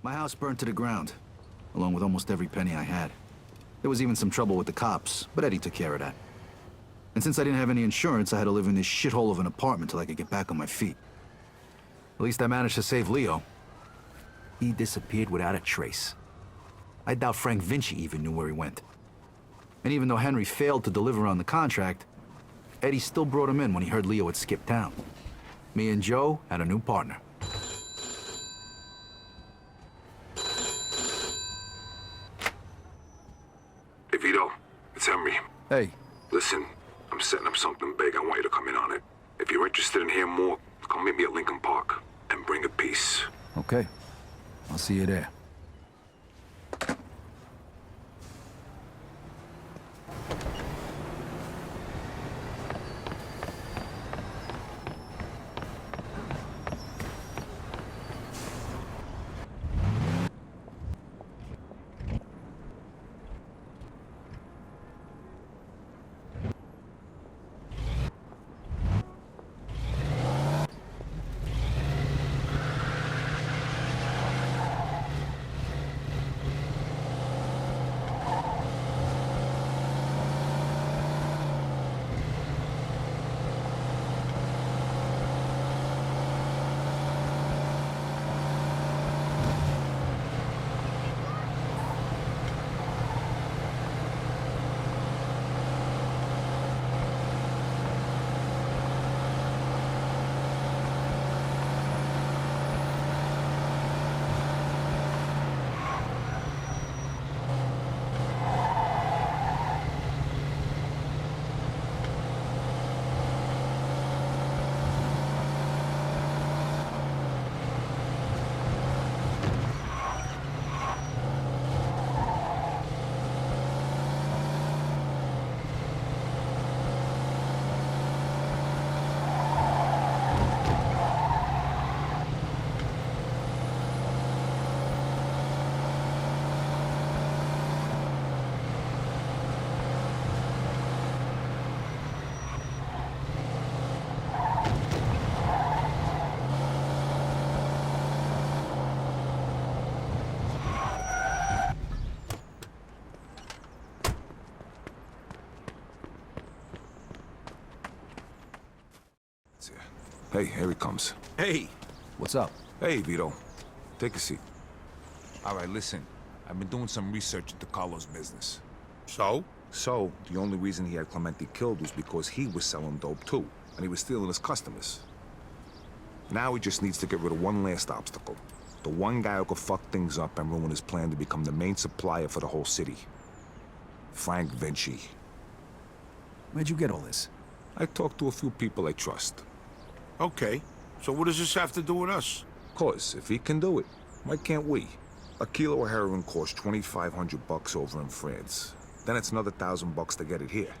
My house burned to the ground, along with almost every penny I had. There was even some trouble with the cops, but Eddie took care of that. And since I didn't have any insurance, I had to live in this shithole of an apartment till I could get back on my feet. At least I managed to save Leo. He disappeared without a trace. I doubt Frank Vinci even knew where he went. And even though Henry failed to deliver on the contract, Eddie still brought him in when he heard Leo had skipped town. Me and Joe had a new partner. Hey, Vito. It's Henry. Hey. Listen, I'm setting up something big. I want you to come in on it. If you're interested in hearing more, come meet me at Lincoln Park and bring a piece. Okay. I'll see you there. Hey, here he comes. Hey! What's up? Hey, Vito. Take a seat. All right, listen. I've been doing some research into Carlos' business. So, the only reason he had Clemente killed was because he was selling dope too, and he was stealing his customers. Now he just needs to get rid of one last obstacle. The one guy who could fuck things up and ruin his plan to become the main supplier for the whole city. Frank Vinci. Where'd you get all this? I talked to a few people I trust. Okay, so what does this have to do with us? Cause if he can do it, why can't we? A kilo of heroin costs $2,500 over in France. Then it's another $1,000 to get it here.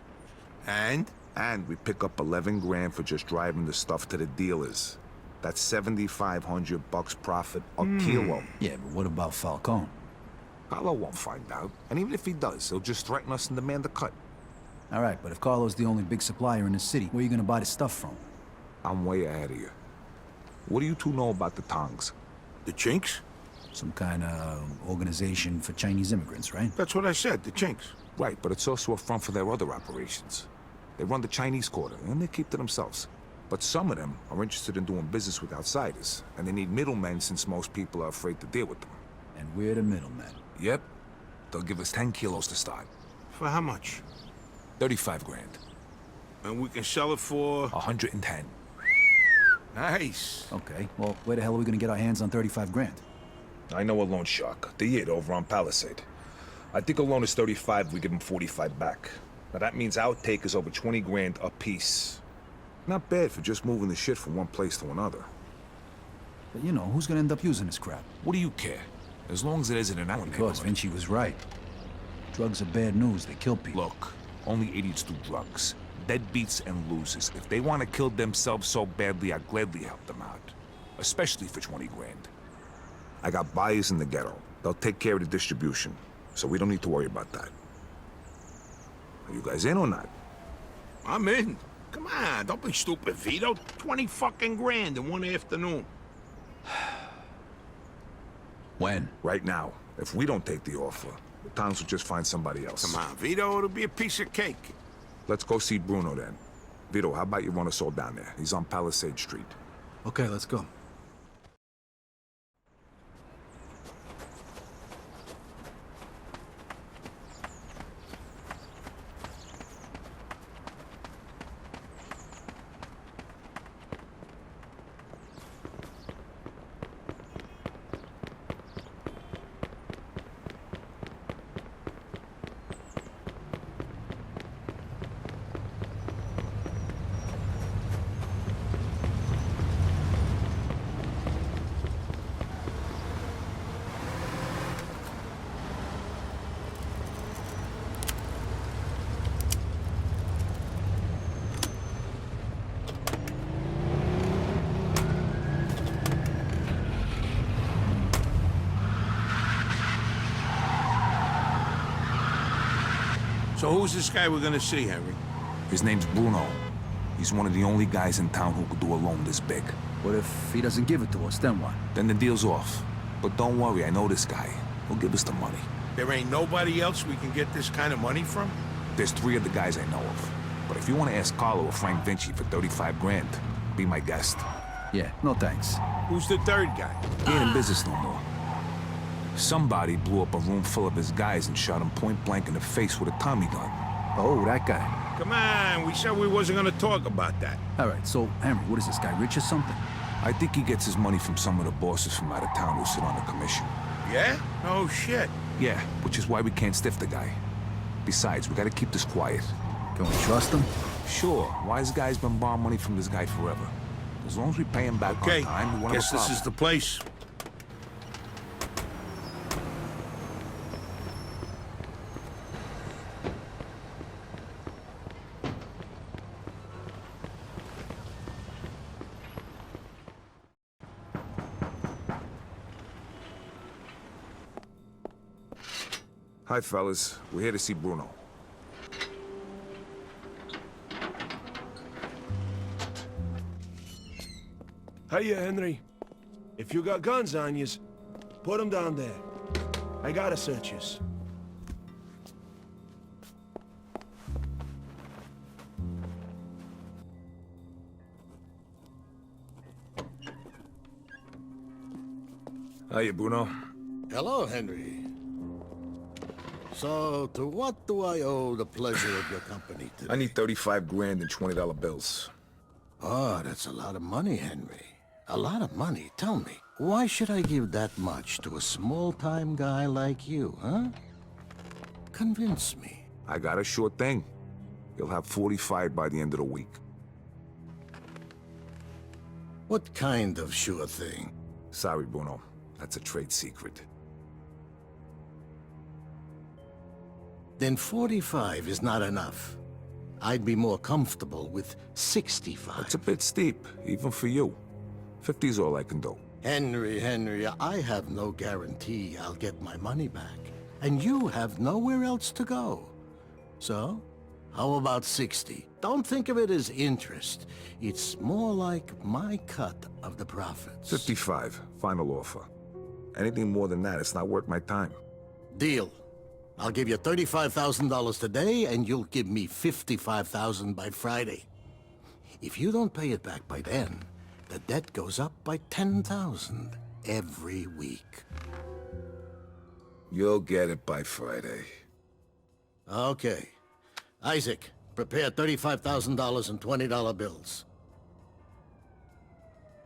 And? And we pick up 11 grand for just driving the stuff to the dealers. That's $7,500 profit a kilo. Yeah, but what about Falcone? Carlo won't find out. And even if he does, he'll just threaten us and demand a cut. All right, but if Carlo's the only big supplier in the city, where are you gonna buy the stuff from? I'm way ahead of you. What do you two know about the Tongs? The Chinks? Some kind of organization for Chinese immigrants, right? That's what I said, the Chinks. Right, but it's also a front for their other operations. They run the Chinese quarter, and they keep to themselves. But some of them are interested in doing business with outsiders, and they need middlemen since most people are afraid to deal with them. And we're the middlemen. Yep. They'll give us 10 kilos to start. For how much? 35 grand. And we can sell it for... 110. Nice. Okay, well, where the hell are we gonna get our hands on 35 grand? I know a loan shark, the Yid over on Palisade. I think a loan is 35, we give him 45 back. Now that means our take is over 20 grand a piece. Not bad for just moving the shit from one place to another. But you know, who's gonna end up using this crap? What do you care? As long as it isn't in our Because neighborhood. Vinci was right. Drugs are bad news, they kill people. Look, only idiots do drugs. Deadbeats and losers. If they want to kill themselves so badly, I'd gladly help them out. Especially for 20 grand. I got buyers in the ghetto. They'll take care of the distribution, so we don't need to worry about that. Are you guys in or not? I'm in. Come on, don't be stupid, Vito. 20 fucking grand in one afternoon. When? Right now. If we don't take the offer, the towns will just find somebody else. Come on, Vito, it'll be a piece of cake. Let's go see Bruno then. Vito, how about you run us all down there? He's on Palisade Street. Okay, let's go. So who's this guy we're gonna see, Henry? His name's Bruno. He's one of the only guys in town who could do a loan this big. What if he doesn't give it to us, then what? Then the deal's off. But don't worry, I know this guy. He'll give us the money. There ain't nobody else we can get this kind of money from? There's 3 other guys I know of. But if you want to ask Carlo or Frank Vinci for 35 grand, be my guest. Yeah, no thanks. Who's the third guy? He ain't in business no more. Somebody blew up a room full of his guys and shot him point blank in the face with a Tommy gun. Oh, that guy. Come on, we said we wasn't gonna talk about that. All right, so, Henry, what is this guy, rich or something? I think he gets his money from some of the bosses from out of town who sit on the commission. Yeah? Oh, shit. Yeah, which is why we can't stiff the guy. Besides, we gotta keep this quiet. Can we trust him? Sure, wise guy's been borrowing money from this guy forever. As long as we pay him back Okay, on time, we won't guess have a this problem. is the place. Hi, fellas. We're here to see Bruno. Hiya, Henry. If you got guns on yous, put 'em down there. I gotta search yous. Hiya, Bruno. Hello, Henry. So, to what do I owe the pleasure of your company today? I need 35 grand in $20 bills. Oh, that's a lot of money, Henry. A lot of money. Tell me, why should I give that much to a small-time guy like you, huh? Convince me. I got a sure thing. You'll have 45 by the end of the week. What kind of sure thing? Sorry, Bruno. That's a trade secret. Then 45 is not enough. I'd be more comfortable with 65. It's a bit steep, even for you. 50's all I can do. Henry, I have no guarantee I'll get my money back. And you have nowhere else to go. So, how about 60? Don't think of it as interest. It's more like my cut of the profits. 55, final offer. Anything more than that, it's not worth my time. Deal. I'll give you $35,000 today, and you'll give me $55,000 by Friday. If you don't pay it back by then, the debt goes up by $10,000 every week. You'll get it by Friday. Okay. Isaac, prepare $35,000 in $20 bills.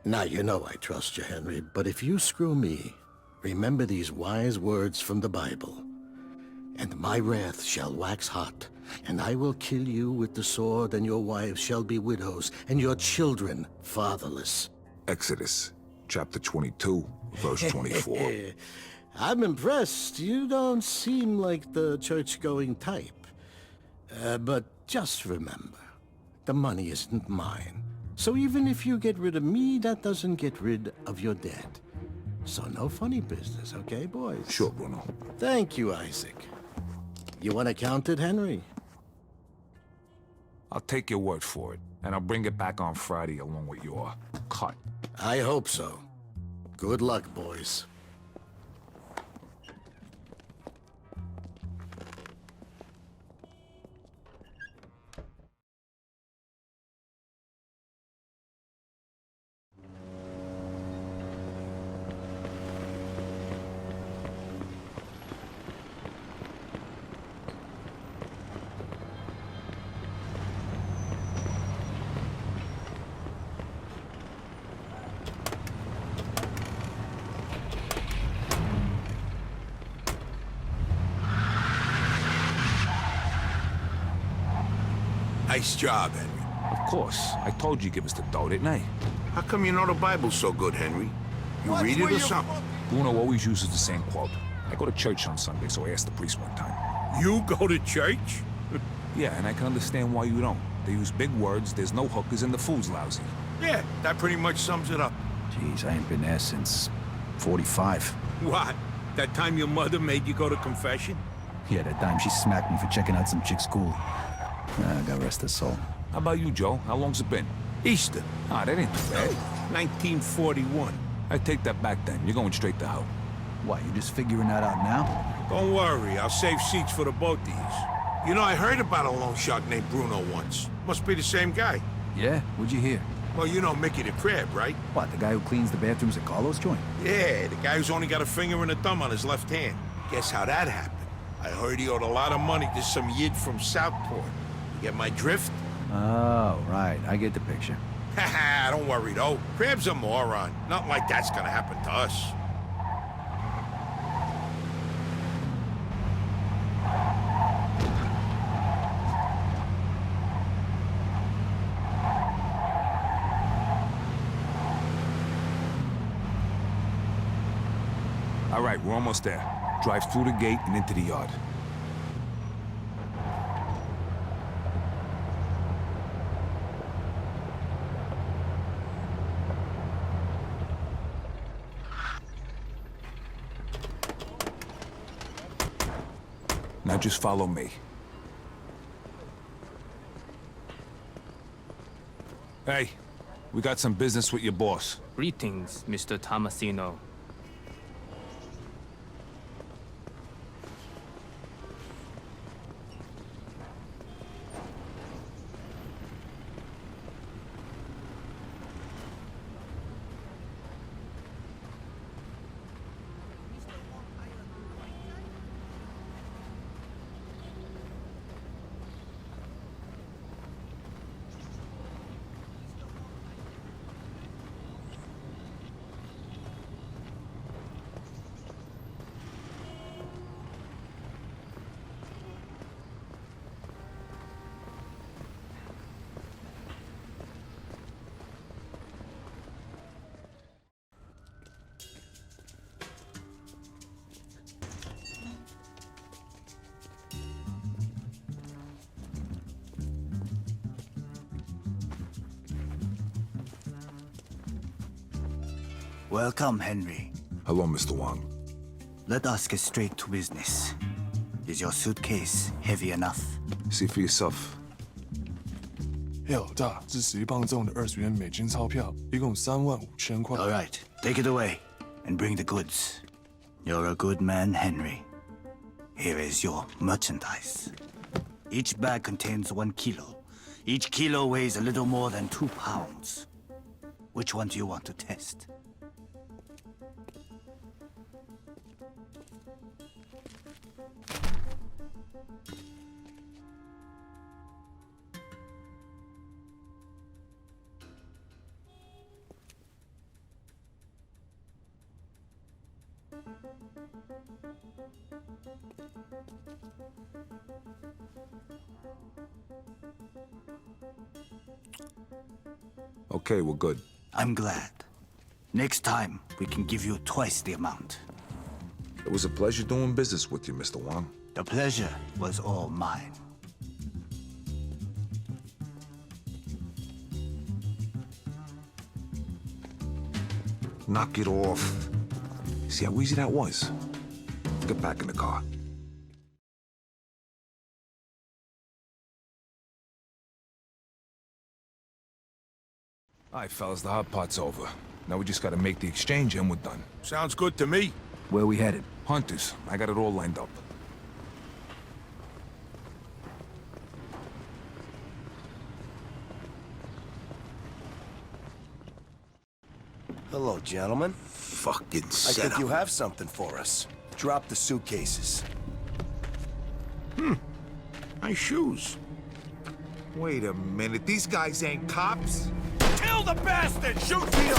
Now, you know I trust you, Henry, but if you screw me, remember these wise words from the Bible. And my wrath shall wax hot, and I will kill you with the sword, and your wives shall be widows, and your children fatherless. Exodus, chapter 22, verse 24. I'm impressed. You don't seem like the church-going type. But just remember, the money isn't mine. So even if you get rid of me, that doesn't get rid of your debt. So no funny business, okay, boys? Sure, Bruno. Thank you, Isaac. You want to count it, Henry? I'll take your word for it, and I'll bring it back on Friday along with your cut. I hope so. Good luck, boys. Nice job, Henry. Of course. I told you give us the dough, didn't I? How come you know the Bible so good, Henry? You read it or something? Bruno always uses the same quote. I go to church on Sunday, so I asked the priest one time. You go to church? Yeah, and I can understand why you don't. They use big words, there's no hookers, and the food's lousy. Yeah, that pretty much sums it up. Jeez, I ain't been there since 45. What? That time your mother made you go to confession? Yeah, that time she smacked me for checking out some chick's school. God rest her soul. How about you, Joe? How long's it been? Easter, Ah, that ain't too bad. 1941. I take that back then. You're going straight to hell. What, you just figuring that out now? Don't worry, I'll save seats for the both of these. You know, I heard about a loan shark named Bruno once. Must be the same guy. Yeah? What'd you hear? Well, you know Mickey the Crab, right? What, the guy who cleans the bathrooms at Carlos' joint? Yeah, the guy who's only got a finger and a thumb on his left hand. Guess how that happened? I heard he owed a lot of money to some yid from Southport. You get my drift? Oh, right. I get the picture. Haha, don't worry though. Crab's a moron. Nothing like that's gonna happen to us. All right, we're almost there. Drive through the gate and into the yard. Now just follow me. Hey, we got some business with your boss. Greetings, Mr. Tomasino. Welcome, Henry. Hello, Mr. Wang. Let us get straight to business. Is your suitcase heavy enough? See for yourself. 要大是10磅重的20元美金钞票，一共35000块。 All right, take it away and bring the goods. You're a good man, Henry. Here is your merchandise. Each bag contains 1 kilo. Each kilo weighs a little more than 2 pounds. Which one do you want to test? Okay, we're good. I'm glad. Next time, we can give you twice the amount. It was a pleasure doing business with you, Mr. Wang. The pleasure was all mine. Knock it off. See how easy that was? Get back in the car. All right, fellas, the hot part's over. Now we just gotta make the exchange and we're done. Sounds good to me. Where we headed? Hunters, I got it all lined up. Hello, gentlemen. Fucking I setup. think you have something for us. Drop the suitcases. My shoes. Wait a minute, these guys ain't cops? Kill the bastard! Shoot Vito!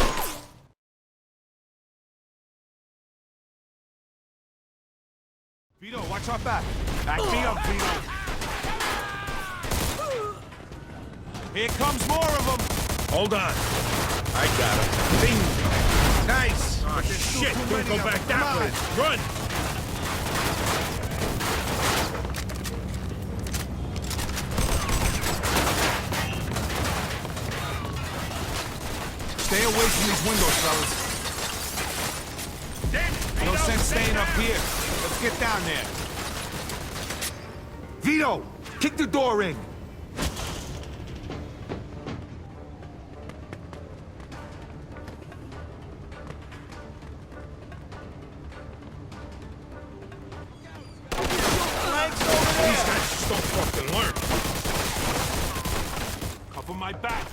Vito, watch our back. Back me up, Vito. Here comes more of them. Hold on. I got him. Bingo. Nice. Oh, shit! Don't go back that way. Run! Stay away from these windows, fellas. No sense staying up here. Let's get down there. Vito, kick the door in. These guys just don't fucking learn. Cover my back.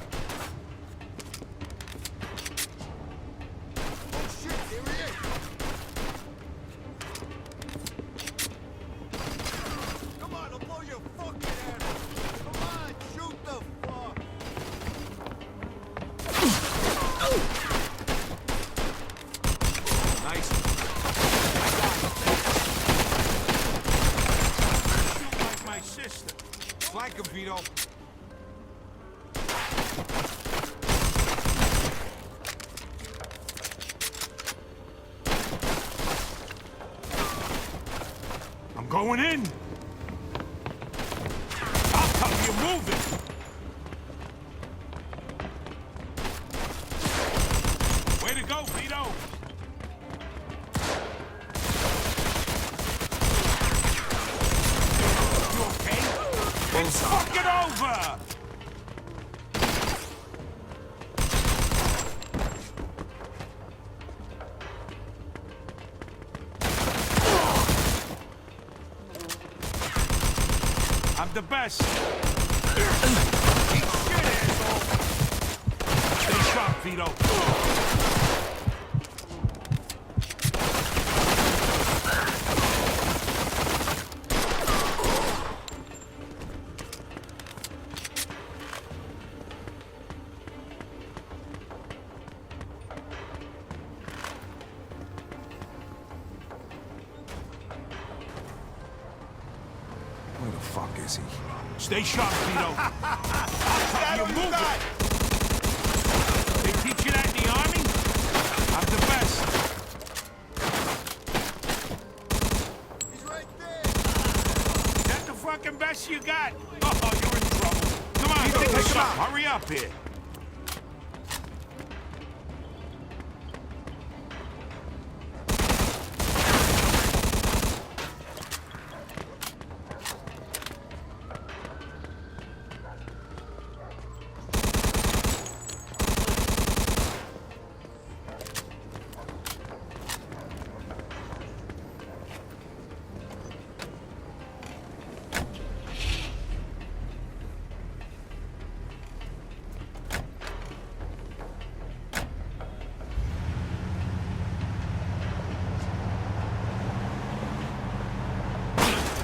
Nice. Shoot like my sister. Flank him, Vito. I'm going in. I'll cover you moving. Way to go, Vito. You okay? It's fucking over. I'm the best. Eat shit, asshole. Stay sharp, Vito. Where the fuck is he? Stay sharp, Vito. You're moving. They teach you that in the army? I'm the best. He's right there. Is that the fucking best you got? Oh, you're in trouble. Come on, pick us up. Hurry up here.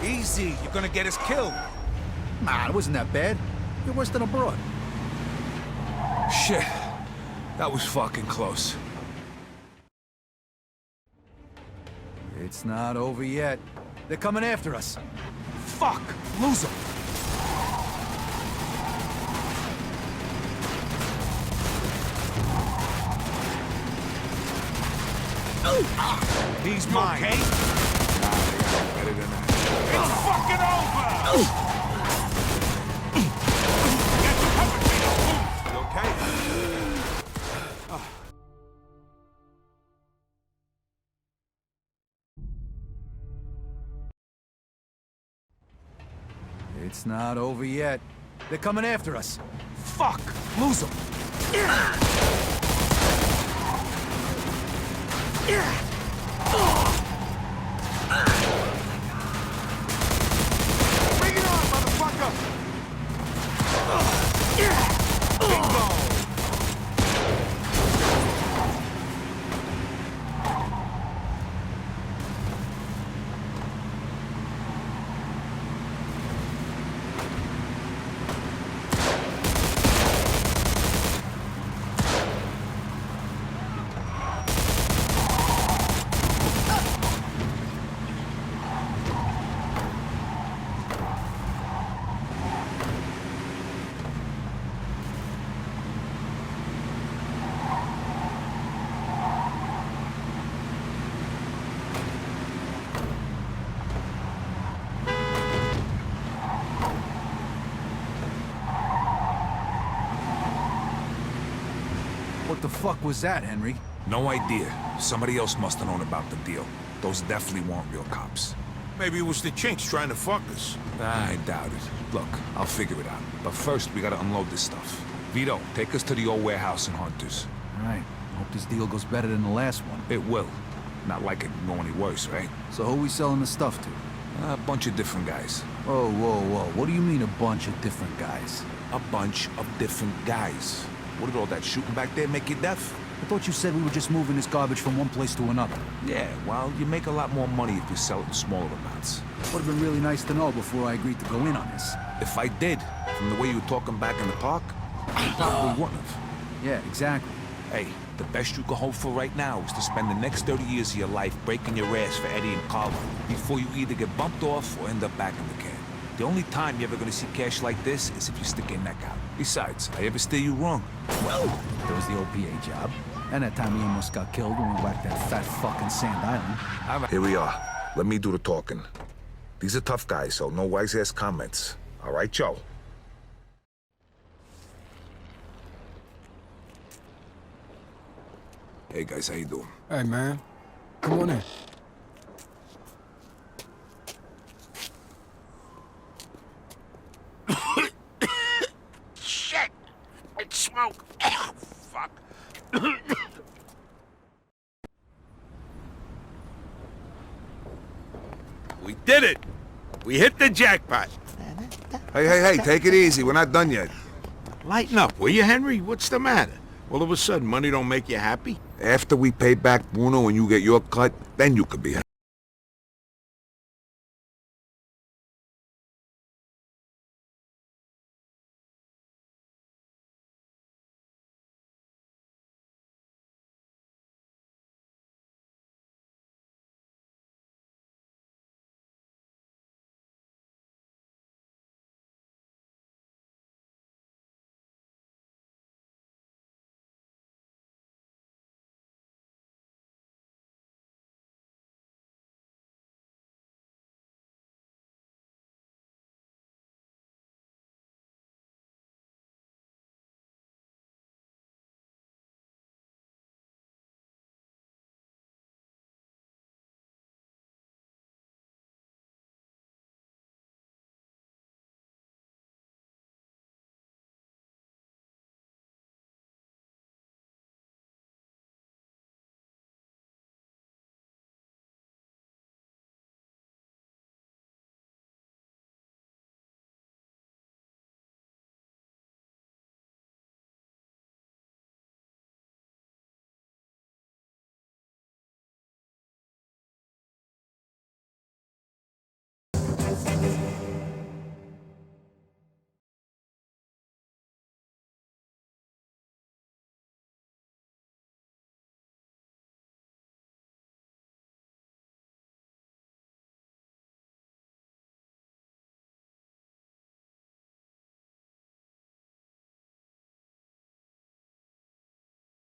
Easy, you're gonna get us killed. Nah, it wasn't that bad. You're worse than a broad. Shit. That was fucking close. It's not over yet. They're coming after us. Fuck! Lose him! He's You mine. okay? Better than that. It's fucking over! Get the cover, Vito. Move. You okay? It's not over yet. They're coming after us. Fuck! Lose him! Bring it on, motherfucker! Bingo! What the fuck was that, Henry? No idea. Somebody else must have known about the deal. Those definitely weren't real cops. Maybe it was the chinks trying to fuck us. I doubt it. Look, I'll figure it out. But first, we gotta unload this stuff. Vito, take us to the old warehouse in Hunters. All right. Hope this deal goes better than the last one. It will. Not like it can go any worse, right? So who we selling the stuff to? A bunch of different guys. Whoa, whoa, whoa. What do you mean a bunch of different guys? A bunch of different guys. What did all that shooting back there make you deaf? I thought you said we were just moving this garbage from one place to another. Yeah, well, you make a lot more money if you sell it in smaller amounts. Would have been really nice to know before I agreed to go in on this. If I did, from the way you were talking back in the park, I probably wouldn't have. Yeah, exactly. Hey, the best you can hope for right now is to spend the next 30 years of your life breaking your ass for Eddie and Carlo before you either get bumped off or end up back in the can. The only time you're ever gonna see cash like this is if you stick your neck out. Besides, I ever steer you wrong? Well, there was the OPA job. And that time we almost got killed when we whacked that fat fucking Sand Island. Here we are. Let me do the talking. These are tough guys, so no wise-ass comments. All right, Joe? Hey guys, how you doing? Hey, man. Come on in. Shit! It's smoke! Fuck. We did it! We hit the jackpot! Hey, take it easy. We're not done yet. Lighten up, will you, Henry? What's the matter? All of a sudden, money don't make you happy? After we pay back Bruno and you get your cut, then you could be